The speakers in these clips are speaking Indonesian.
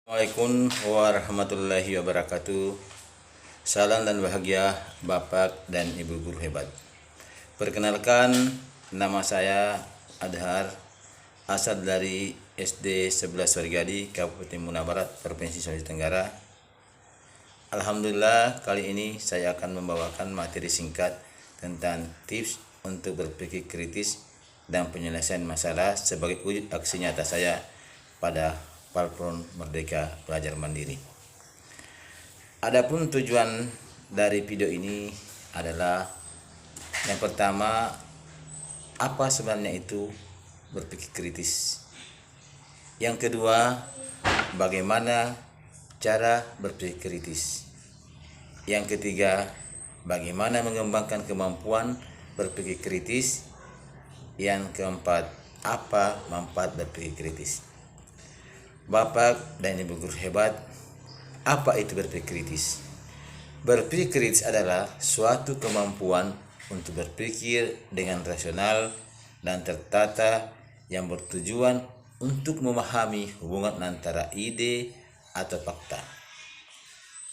Assalamualaikum warahmatullahi wabarakatuh. Salam dan bahagia Bapak dan Ibu guru hebat. Perkenalkan, nama saya Adhar, asal dari SD 11 Wargadi, Kabupaten Muna Barat, Provinsi Sulawesi Tenggara. Alhamdulillah, kali ini saya akan membawakan materi singkat tentang tips untuk berpikir kritis dan penyelesaian masalah sebagai wujud aksi nyata saya pada Platform Merdeka Belajar Mandiri. Adapun tujuan dari video ini adalah yang pertama, apa sebenarnya itu berpikir kritis. Yang kedua, bagaimana cara berpikir kritis. Yang ketiga, bagaimana mengembangkan kemampuan berpikir kritis. Yang keempat, apa manfaat berpikir kritis. Bapak dan Ibu guru hebat, apa itu berpikir kritis? Berpikir kritis adalah suatu kemampuan untuk berpikir dengan rasional dan tertata yang bertujuan untuk memahami hubungan antara ide atau fakta.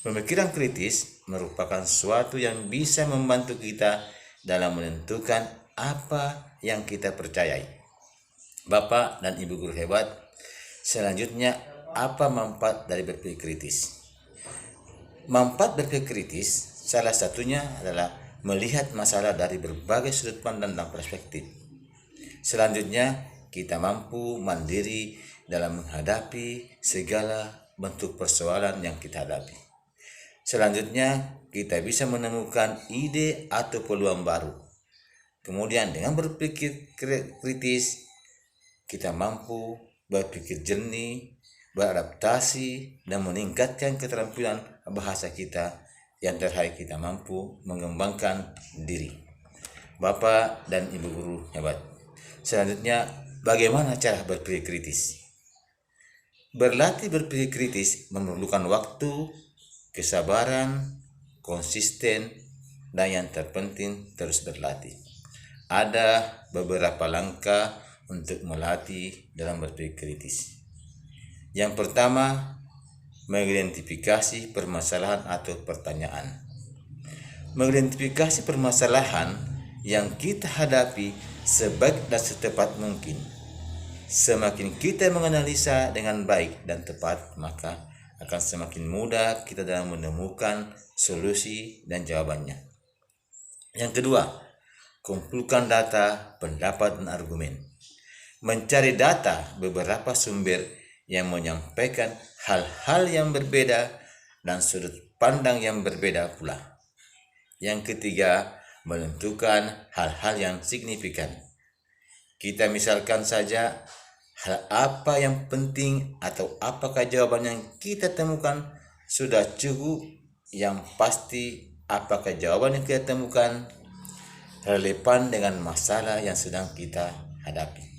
Pemikiran kritis merupakan suatu yang bisa membantu kita dalam menentukan apa yang kita percayai. Bapak dan Ibu guru hebat, selanjutnya, apa manfaat dari berpikir kritis? Manfaat berpikir kritis salah satunya adalah melihat masalah dari berbagai sudut pandang dan perspektif. Selanjutnya, kita mampu mandiri dalam menghadapi segala bentuk persoalan yang kita hadapi. Selanjutnya, kita bisa menemukan ide atau peluang baru. Kemudian, dengan berpikir kritis, kita mampu berpikir jernih, beradaptasi, dan meningkatkan keterampilan bahasa kita. Yang terakhir, kita mampu mengembangkan diri. Bapak dan Ibu guru hebat. Selanjutnya, bagaimana cara berpikir kritis? Berlatih berpikir kritis memerlukan waktu, kesabaran, konsisten, dan yang terpenting terus berlatih. Ada beberapa langkah untuk melatih dalam berpikir kritis. Yang pertama, mengidentifikasi permasalahan atau pertanyaan. Mengidentifikasi permasalahan yang kita hadapi sebaik dan secepat mungkin. Semakin kita menganalisa dengan baik dan tepat, maka akan semakin mudah kita dalam menemukan solusi dan jawabannya. Yang kedua, kumpulkan data, pendapat, dan argumen. Mencari data beberapa sumber yang menyampaikan hal-hal yang berbeda dan sudut pandang yang berbeda pula. Yang ketiga, menentukan hal-hal yang signifikan. Kita misalkan saja hal apa yang penting atau apakah jawaban yang kita temukan sudah cukup, yang pasti apakah jawaban yang kita temukan relevan dengan masalah yang sedang kita hadapi.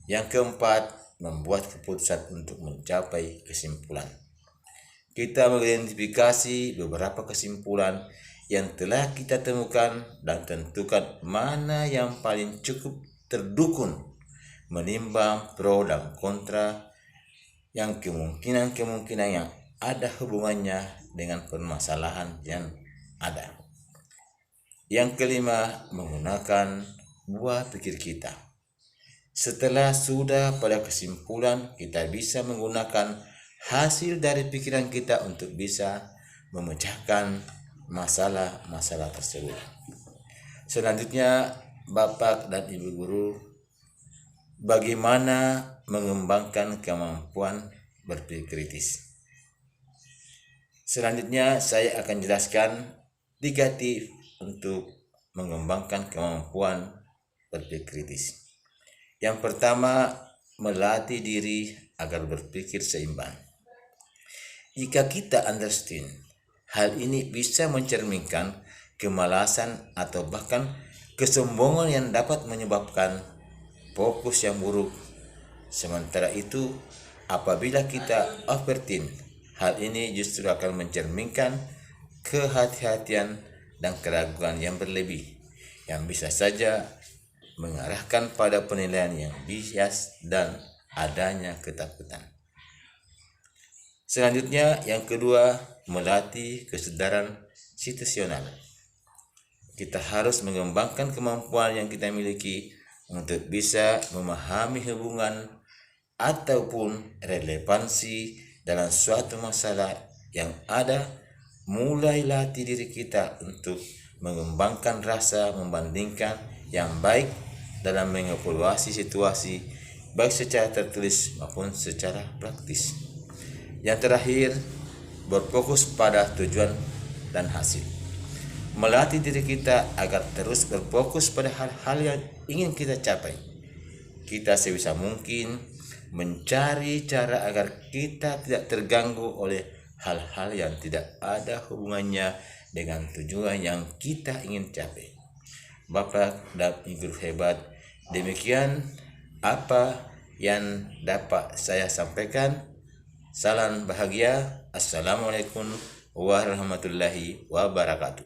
Yang keempat, membuat keputusan untuk mencapai kesimpulan. Kita mengidentifikasi beberapa kesimpulan yang telah kita temukan dan tentukan mana yang paling cukup terdukung, menimbang pro dan kontra yang kemungkinan yang ada hubungannya dengan permasalahan yang ada. Yang kelima, menggunakan buah pikir kita. Setelah sudah pada kesimpulan, kita bisa menggunakan hasil dari pikiran kita untuk bisa memecahkan masalah-masalah tersebut. Selanjutnya, Bapak dan Ibu guru, bagaimana mengembangkan kemampuan berpikir kritis? Selanjutnya, saya akan jelaskan 3 tips untuk mengembangkan kemampuan berpikir kritis. Yang pertama, melatih diri agar berpikir seimbang. Jika kita understand, hal ini bisa mencerminkan kemalasan atau bahkan kesombongan yang dapat menyebabkan fokus yang buruk. Sementara itu, apabila kita overthink, hal ini justru akan mencerminkan kehati-hatian dan keraguan yang berlebih, yang bisa saja mengarahkan pada penilaian yang bias dan adanya ketakutan. Selanjutnya, yang kedua, melatih kesadaran situasional. Kita harus mengembangkan kemampuan yang kita miliki untuk bisa memahami hubungan ataupun relevansi dalam suatu masalah yang ada. Mulai latih diri kita untuk mengembangkan rasa membandingkan yang baik dalam mengevaluasi situasi, baik secara tertulis maupun secara praktis. Yang terakhir, berfokus pada tujuan dan hasil. Melatih diri kita agar terus berfokus pada hal-hal yang ingin kita capai. Kita sebisa mungkin mencari cara agar kita tidak terganggu oleh hal-hal yang tidak ada hubungannya dengan tujuan yang kita ingin capai. Bapak dan Ibu guru hebat, demikian apa yang dapat saya sampaikan. Salam bahagia. Assalamualaikum warahmatullahi wabarakatuh.